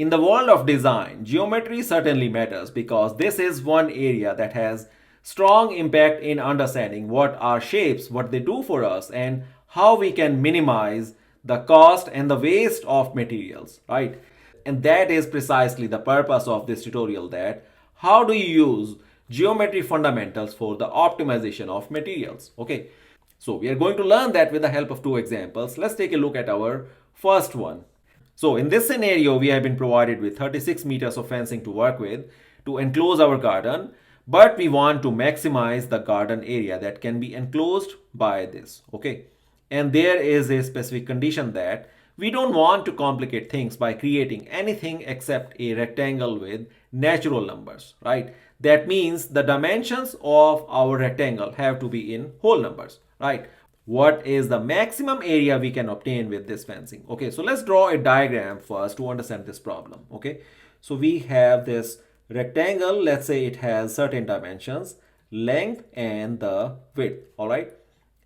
In the world of design, geometry certainly matters because this is one area that has strong impact in understanding what are shapes, what they do for us, and how we can minimize the cost and the waste of materials, right? And that is precisely the purpose of this tutorial, that how do you use geometry fundamentals for the optimization of materials, okay? So we are going to learn that with the help of two examples. Let's take a look at our first one. So in this scenario, we have been provided with 36 meters of fencing to work with to enclose our garden, but we want to maximize the garden area that can be enclosed by this, okay? And there is a specific condition that we don't want to complicate things by creating anything except a rectangle with natural numbers, right? That means the dimensions of our rectangle have to be in whole numbers, right? What is the maximum area we can obtain with this fencing? Okay, so let's draw a diagram first to understand this problem, okay? So we have this rectangle, let's say it has certain dimensions, length and the width, all right?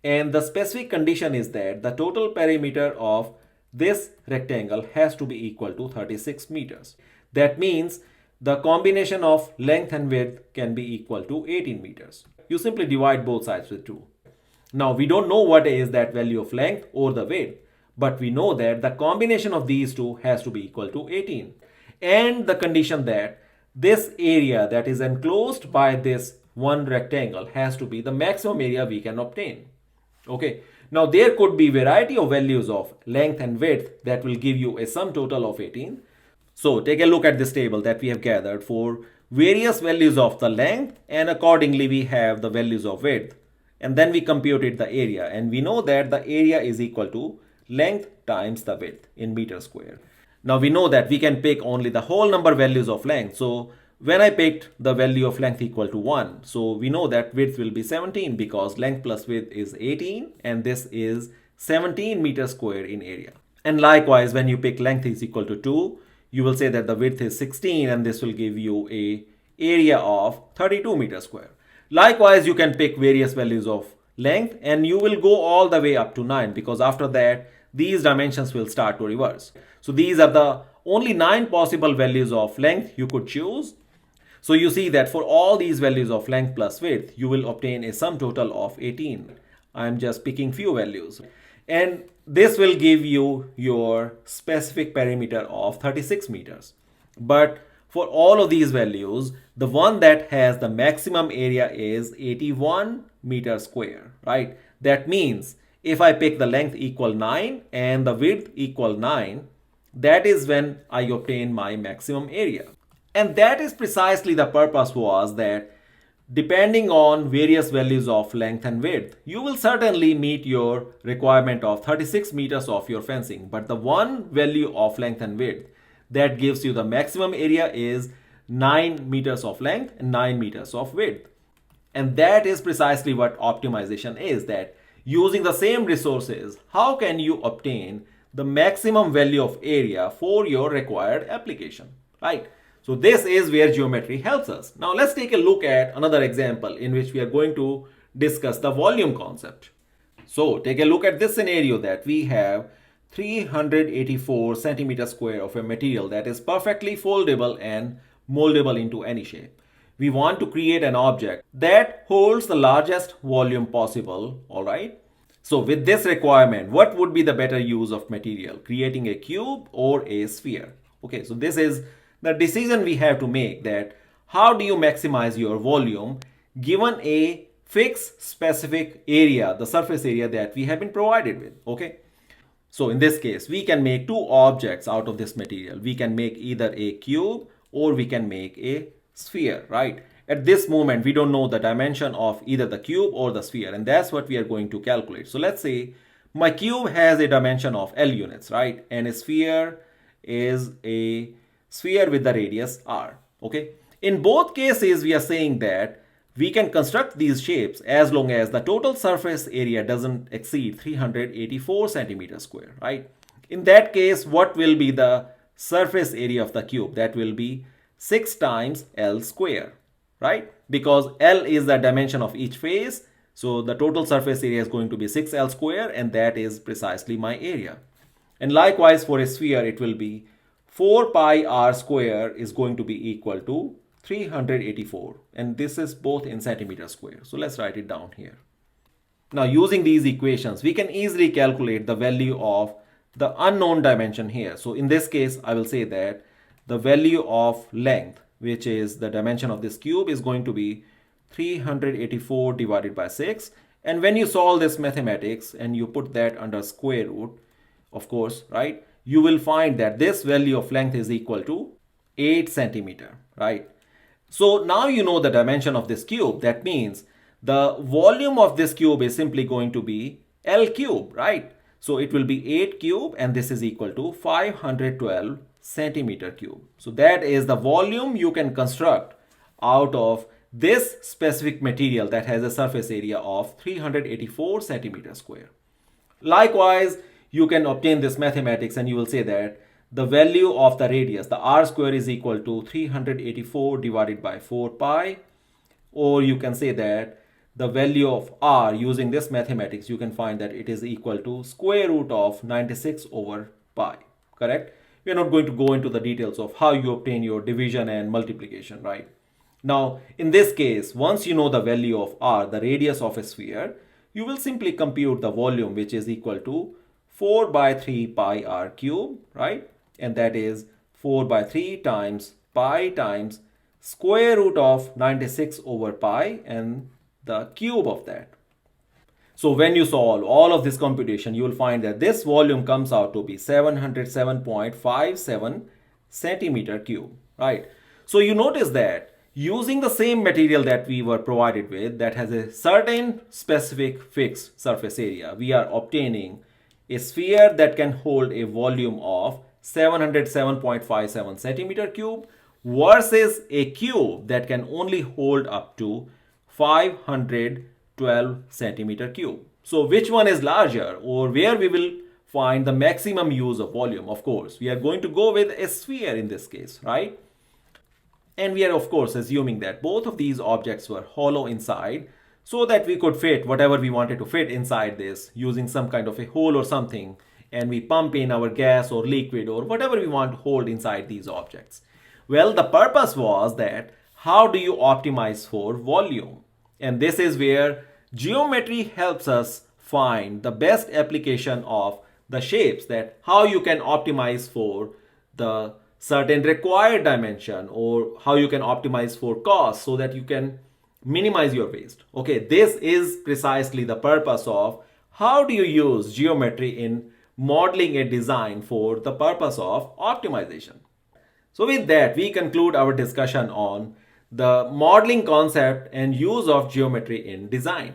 And the specific condition is that the total perimeter of this rectangle has to be equal to 36 meters. That means the combination of length and width can be equal to 18 meters. You simply divide both sides with 2. Now we don't know what is that value of length or the width, but we know that the combination of these two has to be equal to 18. And the condition that this area that is enclosed by this one rectangle has to be the maximum area we can obtain. Okay, now there could be variety of values of length and width that will give you a sum total of 18. So take a look at this table that we have gathered for various values of the length, and accordingly we have the values of width, and then we computed the area, and we know that the area is equal to length times the width in meter square. Now we know that we can pick only the whole number values of length. So when I picked the value of length equal to 1, so we know that width will be 17 because length plus width is 18 and this is 17 meters square in area. And likewise, when you pick length is equal to 2, you will say that the width is 16 and this will give you a area of 32 meters square. Likewise, you can pick various values of length and you will go all the way up to 9 because after that, these dimensions will start to reverse. So these are the only 9 possible values of length you could choose. So you see that for all these values of length plus width, you will obtain a sum total of 18. I'm just picking few values. And this will give you your specific perimeter of 36 meters. But for all of these values, the one that has the maximum area is 81 meters square, right? That means if I pick the length equal 9 and the width equal 9, that is when I obtain my maximum area. And that is precisely the purpose was that depending on various values of length and width, you will certainly meet your requirement of 36 meters of your fencing. But the one value of length and width that gives you the maximum area is 9 meters of length and 9 meters of width. And that is precisely what optimization is, that using the same resources, how can you obtain the maximum value of area for your required application, right? So this is where geometry helps us. Now let's take a look at another example in which we are going to discuss the volume concept. So take a look at this scenario that we have 384 centimeters square of a material that is perfectly foldable and moldable into any shape. We want to create an object that holds the largest volume possible, all right? So with this requirement, what would be the better use of material? Creating a cube or a sphere? Okay, so this is the decision we have to make, that how do you maximize your volume given a fixed specific area, the surface area that we have been provided with, okay? So in this case, we can make two objects out of this material. We can make either a cube or we can make a sphere, right? At this moment, we don't know the dimension of either the cube or the sphere, and that's what we are going to calculate. So let's say my cube has a dimension of L units, right? And a sphere is a sphere with the radius r, okay? In both cases, we are saying that we can construct these shapes as long as the total surface area doesn't exceed 384 centimeters square, right? In that case, what will be the surface area of the cube? That will be 6 times L square, right? Because L is the dimension of each face, so the total surface area is going to be 6L square, and that is precisely my area. And likewise for a sphere, it will be 4 pi r square is going to be equal to 384, and this is both in centimeter square. So let's write it down here. Now using these equations, we can easily calculate the value of the unknown dimension here. So in this case, I will say that the value of length, which is the dimension of this cube, is going to be 384 divided by 6. And when you solve this mathematics and you put that under square root, of course, right, you will find that this value of length is equal to 8 centimeter, right? So now you know the dimension of this cube. That means the volume of this cube is simply going to be L cube, right? So it will be 8 cube, and this is equal to 512 centimeter cube. So that is the volume you can construct out of this specific material that has a surface area of 384 centimeter square. Likewise, you can obtain this mathematics and you will say that the value of the radius, the r square, is equal to 384 divided by 4 pi. Or you can say that the value of r, using this mathematics, you can find that it is equal to square root of 96 over pi, correct? We are not going to go into the details of how you obtain your division and multiplication, right? Now, in this case, once you know the value of r, the radius of a sphere, you will simply compute the volume, which is equal to 4 by 3 pi r cube, right? And that is 4 by 3 times pi times square root of 96 over pi and the cube of that. So when you solve all of this computation, you will find that this volume comes out to be 707.57 centimeter cube, right? So you notice that using the same material that we were provided with, that has a certain specific fixed surface area, we are obtaining a sphere that can hold a volume of 707.57 centimeter cube versus a cube that can only hold up to 512 centimeter cube. So which one is larger, or where we will find the maximum use of volume? Of course, we are going to go with a sphere in this case, right? And we are of course assuming that both of these objects were hollow inside, so that we could fit whatever we wanted to fit inside this using some kind of a hole or something, and we pump in our gas or liquid or whatever we want to hold inside these objects. Well, the purpose was that how do you optimize for volume? And this is where geometry helps us find the best application of the shapes, that how you can optimize for the certain required dimension, or how you can optimize for cost so that you can minimize your waste. Okay, this is precisely the purpose of how do you use geometry in modeling a design for the purpose of optimization. So with that, we conclude our discussion on the modeling concept and use of geometry in design.